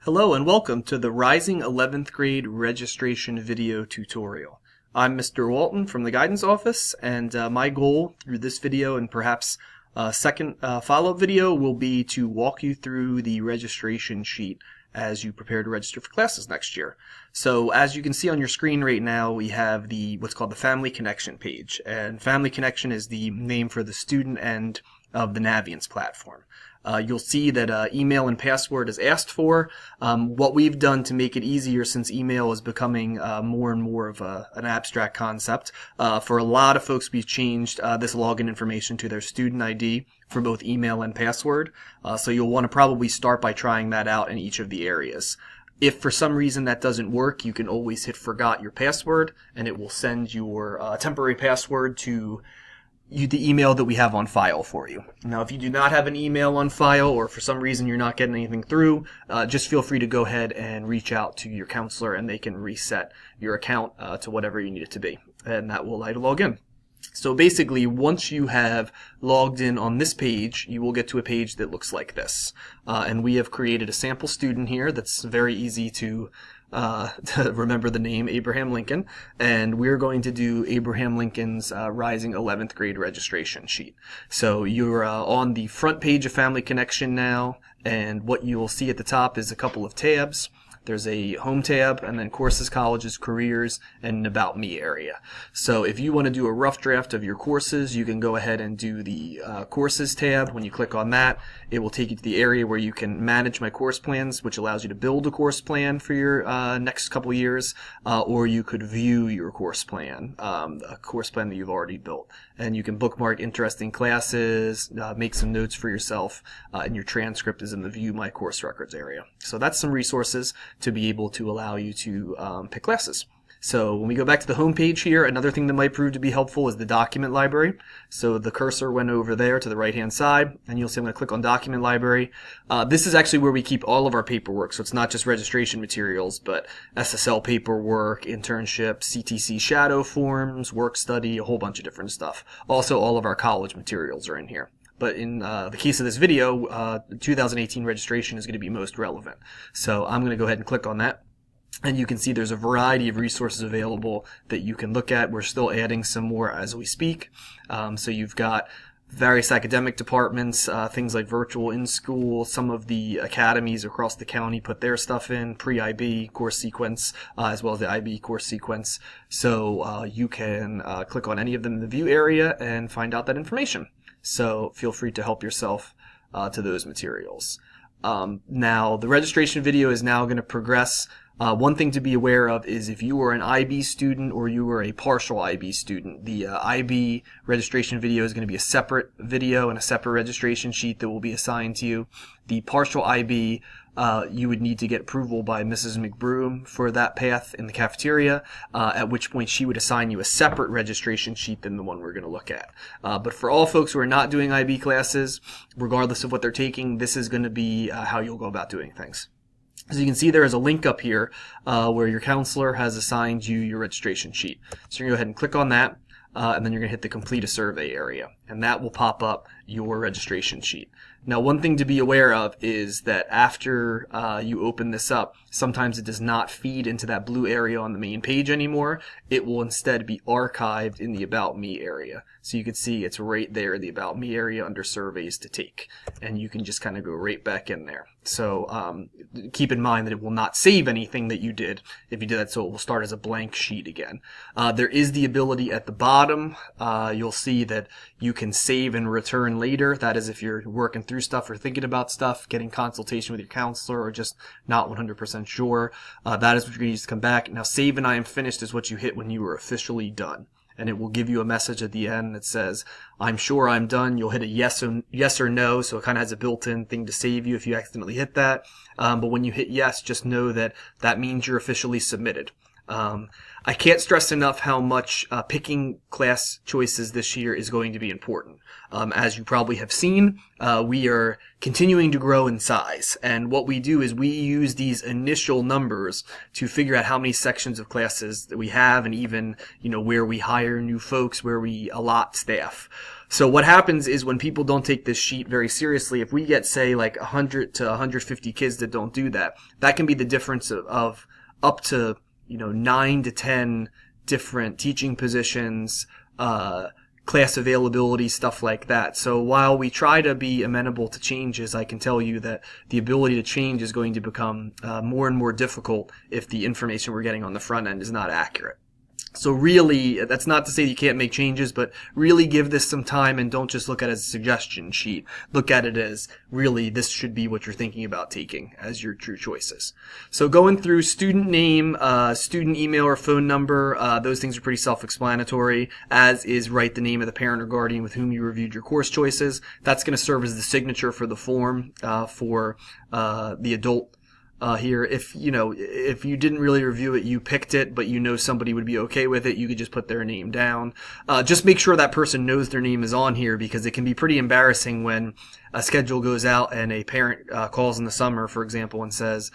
Hello and welcome to the Rising 11th Grade Registration Video Tutorial. I'm Mr. Walton from the Guidance Office, and my goal through this video and perhaps a second follow-up video will be to walk you through the registration sheet as you prepare to register for classes next year. So as you can see on your screen right now, we have what's called the Family Connection page, and Family Connection is the name for the student end of the Naviance platform. You'll see that email and password is asked for. What we've done to make it easier, since email is becoming more and more of an abstract concept, for a lot of folks we've changed this login information to their student ID for both email and password. So you'll want to probably start by trying that out in each of the areas. If for some reason that doesn't work, you can always hit forgot your password and it will send your temporary password to the email that we have on file for you. Now, if you do not have an email on file or for some reason you're not getting anything through, just feel free to go ahead and reach out to your counselor and they can reset your account to whatever you need it to be. And that will allow you to log in. So basically, once you have logged in on this page, you will get to a page that looks like this. And we have created a sample student here that's very easy to remember the name, Abraham Lincoln, and we're going to do Abraham Lincoln's Rising 11th Grade registration sheet. So you're on the front page of Family Connection now, and what you'll see at the top is a couple of tabs. There's a home tab, and then courses, colleges, careers, and an about me area. So if you want to do a rough draft of your courses, you can go ahead and do the courses tab. When you click on that, it will take you to the area where you can manage my course plans, which allows you to build a course plan for your next couple years, or you could view your course plan, a course plan that you've already built. And you can bookmark interesting classes, make some notes for yourself, and your transcript is in the View My Course Records area. So that's some resources to be able to allow you to pick classes. So when we go back to the home page here, another thing that might prove to be helpful is the document library. So the cursor went over there to the right hand side, and you'll see I'm going to click on document library. This is actually where we keep all of our paperwork, so it's not just registration materials, but SSL paperwork, internship, CTC shadow forms, work study, a whole bunch of different stuff. Also, all of our college materials are in here. But in the case of this video, 2018 registration is going to be most relevant. So I'm going to go ahead and click on that. And you can see there's a variety of resources available that you can look at. We're still adding some more as we speak. So you've got various academic departments, things like virtual in-school. Some of the academies across the county put their stuff in, pre-IB course sequence, as well as the IB course sequence. So you can click on any of them in the view area and find out that information. So feel free to help yourself to those materials. Now, the registration video is now going to progress. One thing to be aware of is if you were an IB student or you were a partial IB student, the IB registration video is going to be a separate video and a separate registration sheet that will be assigned to you. The partial IB, you would need to get approval by Mrs. McBroom for that path in the cafeteria, at which point she would assign you a separate registration sheet than the one we're going to look at. But for all folks who are not doing IB classes, regardless of what they're taking, this is going to be how you'll go about doing things. As you can see, there is a link up here where your counselor has assigned you your registration sheet. So you're going to go ahead and click on that, and then you're going to hit the Complete a Survey area, and that will pop up your registration sheet. Now, one thing to be aware of is that after you open this up, sometimes it does not feed into that blue area on the main page anymore. It will instead be archived in the About Me area. So you can see it's right there in the About Me area under Surveys to Take. And you can just kind of go right back in there. So keep in mind that it will not save anything that you did if you did that, so it will start as a blank sheet again. There is the ability at the bottom. You'll see that you can save and return later. That is if you're working through stuff or thinking about stuff, getting consultation with your counselor, or just not 100% sure. That is what you're going to use to come back. Now, save and I am finished is what you hit when you were officially done. And it will give you a message at the end that says, I'm sure I'm done. You'll hit a yes or no, so it kind of has a built-in thing to save you if you accidentally hit that. But when you hit yes, just know that that means you're officially submitted. I can't stress enough how much picking class choices this year is going to be important. As you probably have seen, we are continuing to grow in size. And what we do is we use these initial numbers to figure out how many sections of classes that we have, and even, where we hire new folks, where we allot staff. So what happens is when people don't take this sheet very seriously, if we get, say, like 100 to 150 kids that don't do that, that can be the difference of up to 9 to 10 different teaching positions, class availability, stuff like that. So while we try to be amenable to changes, I can tell you that the ability to change is going to become more and more difficult if the information we're getting on the front end is not accurate. So really, that's not to say you can't make changes, but really give this some time and don't just look at it as a suggestion sheet. Look at it as really this should be what you're thinking about taking as your true choices. So going through student name, student email or phone number, those things are pretty self-explanatory, as is write the name of the parent or guardian with whom you reviewed your course choices. That's going to serve as the signature for the form for the adult. Here, if you didn't really review it, you picked it, but somebody would be okay with it, you could just put their name down. Just make sure that person knows their name is on here, because it can be pretty embarrassing when a schedule goes out and a parent calls in the summer, for example, and says,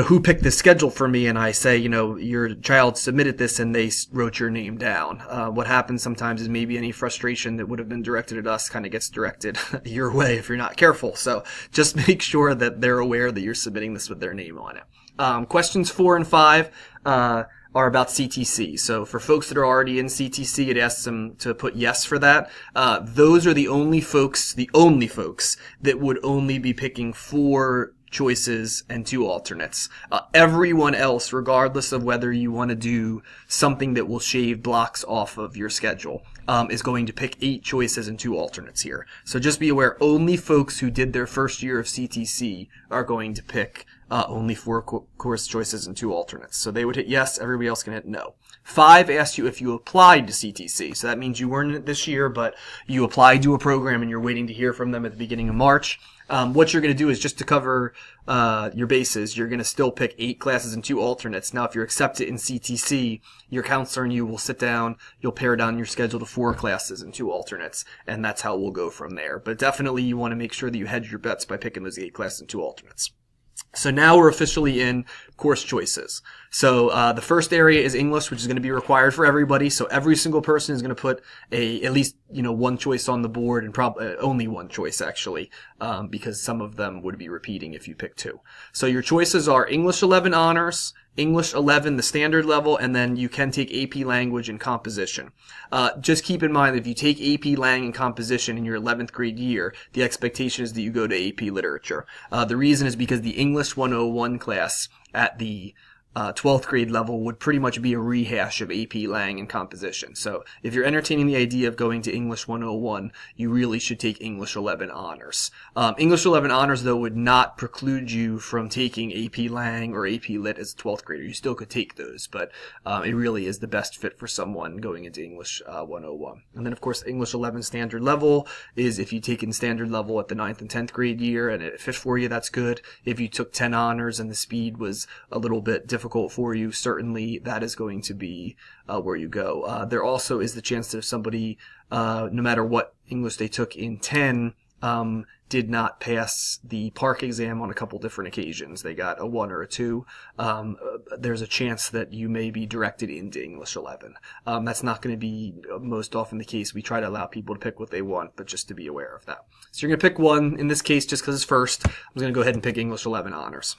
who picked this schedule for me? And I say, your child submitted this and they wrote your name down. What happens sometimes is maybe any frustration that would have been directed at us kind of gets directed your way if you're not careful. So just make sure that they're aware that you're submitting this with their name on it. Questions 4 and 5, are about CTC. So for folks that are already in CTC, it asks them to put yes for that. Those are the only folks that would only be picking 4 choices and 2 alternates. Everyone else, regardless of whether you want to do something that will shave blocks off of your schedule, is going to pick 8 choices and 2 alternates here. So just be aware, only folks who did their first year of CTC are going to pick only 4 course choices and 2 alternates. So they would hit yes, everybody else can hit no. 5 asks you if you applied to CTC. So that means you weren't in it this year, but you applied to a program and you're waiting to hear from them at the beginning of March. What you're going to do is, just to cover your bases, you're going to still pick 8 classes and 2 alternates. Now, if you're accepted in CTC, your counselor and you will sit down, you'll pare down your schedule to 4 classes and 2 alternates, and that's how we'll go from there. But definitely you want to make sure that you hedge your bets by picking those 8 classes and 2 alternates. So now we're officially in course choices. So the first area is English, which is going to be required for everybody. So every single person is going to put at least one choice on the board, and probably only one choice actually, because some of them would be repeating if you pick 2. So your choices are English 11 Honors, English 11 the standard level, and then you can take AP Language and Composition. Just keep in mind that if you take AP Lang and Composition in your 11th grade year, the expectation is that you go to AP Literature. The reason is because the English 101 class at the 12th grade level would pretty much be a rehash of AP Lang and Composition. So if you're entertaining the idea of going to English 101, you really should take English 11 Honors. English 11 Honors, though, would not preclude you from taking AP Lang or AP Lit as a 12th grader. You still could take those, but it really is the best fit for someone going into English 101. And then, of course, English 11 standard level is if you take in standard level at the 9th and 10th grade year and it fit for you, that's good. If you took 10 honors and the speed was a little bit difficult for you, certainly that is going to be where you go. There also is the chance that if somebody, no matter what English they took in 10, did not pass the PARCC exam on a couple different occasions, they got a 1 or a 2, there's a chance that you may be directed into English 11. That's not going to be most often the case. We try to allow people to pick what they want, but just to be aware of that. So you're going to pick one. In this case, just because it's first, I'm going to go ahead and pick English 11 Honors.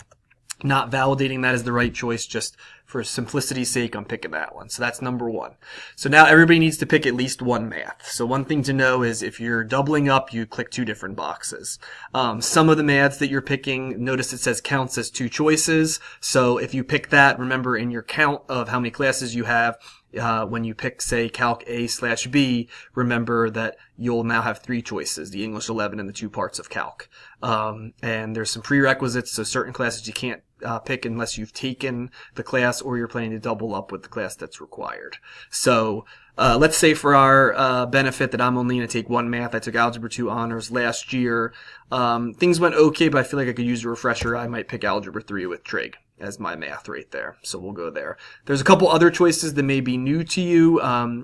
Not validating that as the right choice, just for simplicity's sake, I'm picking that one. So that's number 1. So now everybody needs to pick at least 1 math. So one thing to know is if you're doubling up, you click 2 different boxes. Some of the maths that you're picking, notice it says counts as 2 choices. So if you pick that, remember in your count of how many classes you have, when you pick, say, Calc A/B, remember that you'll now have 3 choices, the English 11 and the 2 parts of Calc. And there's some prerequisites, so certain classes you can't pick unless you've taken the class or you're planning to double up with the class that's required. So let's say for our benefit that I'm only going to take 1 math. I took Algebra 2 Honors last year. Things went okay, but I feel like I could use a refresher. I might pick Algebra 3 with Trig. as my math right there. So we'll go there. There's a couple other choices that may be new to you.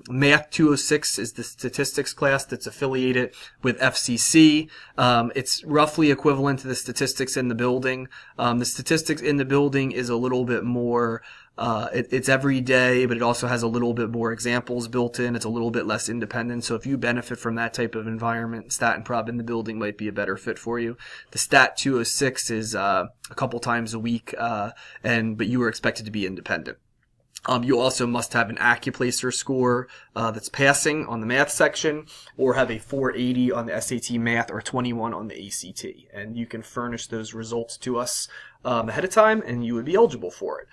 Math 206 is the statistics class that's affiliated with FCC. It's roughly equivalent to the statistics in the building. The statistics in the building is a little bit more it's every day, but it also has a little bit more examples built in. It's a little bit less independent. So if you benefit from that type of environment, Stat and Prob in the building might be a better fit for you. The Stat 206 is a couple times a week, but you are expected to be independent. You also must have an Accuplacer score that's passing on the math section, or have a 480 on the SAT math or 21 on the ACT. And you can furnish those results to us ahead of time, and you would be eligible for it.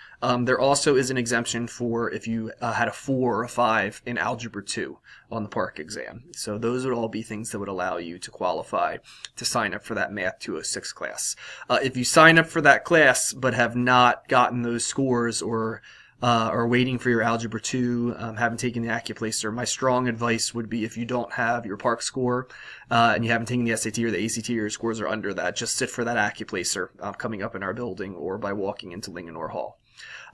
There also is an exemption for if you had a 4 or a 5 in Algebra 2 on the PARCC exam. So those would all be things that would allow you to qualify to sign up for that Math 206 class. If you sign up for that class but have not gotten those scores or waiting for your Algebra 2, haven't taken the Accuplacer, my strong advice would be if you don't have your PARCC score and you haven't taken the SAT or the ACT or your scores are under that, just sit for that Accuplacer coming up in our building or by walking into Linganore Hall.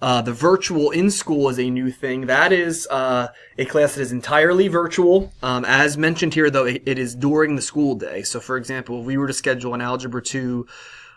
The virtual in-school is a new thing. That is a class that is entirely virtual. As mentioned here, though, it is during the school day. So, for example, if we were to schedule an Algebra 2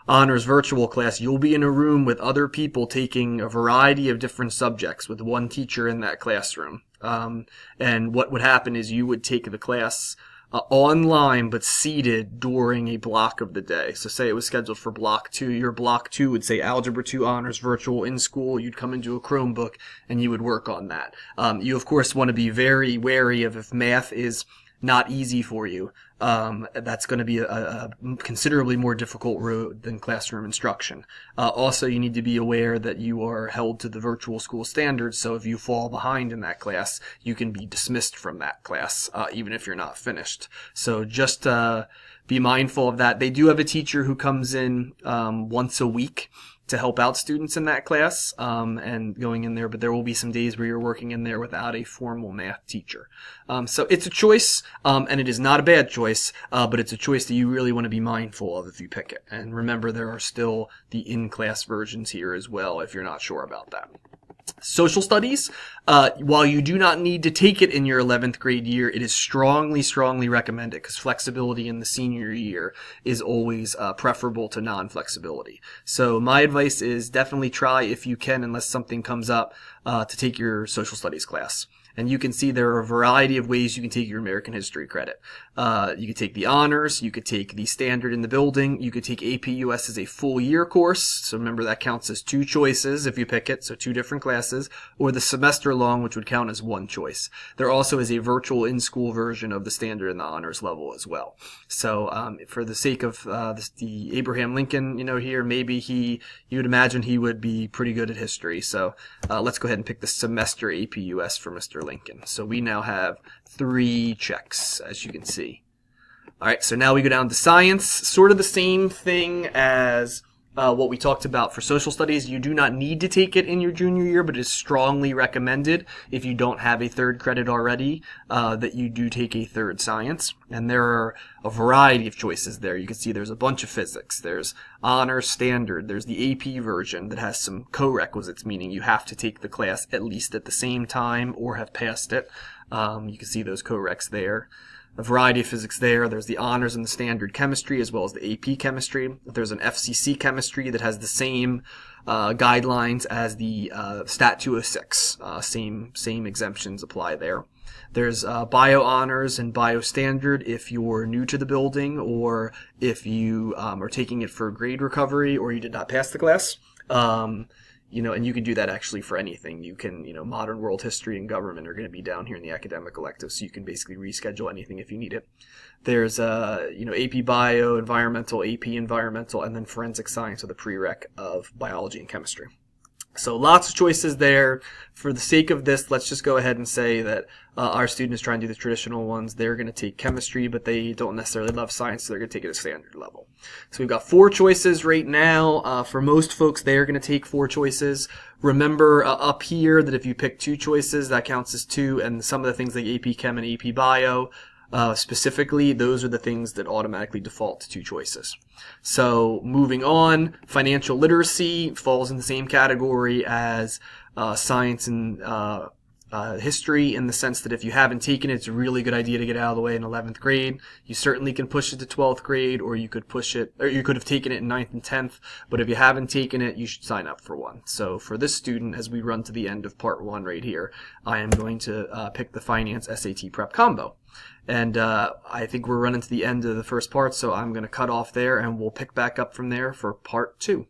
honors virtual class, you'll be in a room with other people taking a variety of different subjects with one teacher in that classroom. And what would happen is you would take the class online but seated during a block of the day. So say it was scheduled for block 2. Your block 2 would say Algebra 2 honors virtual in school. You'd come into a Chromebook and you would work on that. You of course want to be very wary of if math is not easy for you. That's going to be a considerably more difficult road than classroom instruction. Also, you need to be aware that you are held to the virtual school standards, so if you fall behind in that class, you can be dismissed from that class, even if you're not finished. So just be mindful of that. They do have a teacher who comes in once a week to help out students in that class and going in there, but there will be some days where you're working in there without a formal math teacher. So it's a choice, and it is not a bad choice, but it's a choice that you really want to be mindful of if you pick it. And remember, there are still the in-class versions here as well if you're not sure about that. Social studies, while you do not need to take it in your 11th grade year, it is strongly recommended because flexibility in the senior year is always preferable to non-flexibility. So my advice is definitely try, if you can, unless something comes up, to take your social studies class. And you can see there are a variety of ways you can take your American history credit. You could take the honors, you could take the standard in the building, you could take AP US as a full year course. So remember that counts as 2 choices if you pick it, so 2 different classes, or the semester long, which would count as 1 choice. There also is a virtual in-school version of the standard and the honors level as well. So for the sake of the Abraham Lincoln, here, maybe you would imagine he would be pretty good at history. So let's go ahead and pick the semester AP US for Mr. Lincoln. So we now have 3 checks, as you can see. All right, so now we go down to science. Sort of the same thing as what we talked about for social studies. You do not need to take it in your junior year, but it is strongly recommended if you don't have a 3rd credit already that you do take a 3rd science. And there are a variety of choices there. You can see there's a bunch of physics. There's honor standard. There's the AP version that has some co-requisites, meaning you have to take the class at least at the same time or have passed it. You can see those co-recs there. A variety of physics there. There's the honors and the standard chemistry as well as the AP chemistry. There's an FCC chemistry that has the same guidelines as the Stat 206. Same exemptions apply there. There's bio honors and bio standard if you're new to the building or if you are taking it for grade recovery or you did not pass the class. And you can do that actually for anything. You can, modern world history and government are going to be down here in the academic elective, so you can basically reschedule anything if you need it. There's, AP Bio, Environmental, AP Environmental, and then Forensic Science are the prereq of Biology and Chemistry. So lots of choices there. For the sake of this, let's just go ahead and say that our student is trying to do the traditional ones. They're going to take chemistry, but they don't necessarily love science, so they're going to take it at standard level. So we've got 4 choices right now. For most folks, they're going to take 4 choices. Remember up here that if you pick 2 choices, that counts as 2, and some of the things like AP Chem and AP Bio specifically, those are the things that automatically default to 2 choices. So moving on, financial literacy falls in the same category as science and history, in the sense that if you haven't taken it, it's a really good idea to get out of the way in 11th grade. You certainly can push it to 12th grade, or you could push it, or you could have taken it in 9th and 10th, but if you haven't taken it, you should sign up for one. So for this student, as we run to the end of part 1 right here, I am going to pick the finance SAT prep combo. And I think we're running to the end of the first part, so I'm going to cut off there, and we'll pick back up from there for part 2.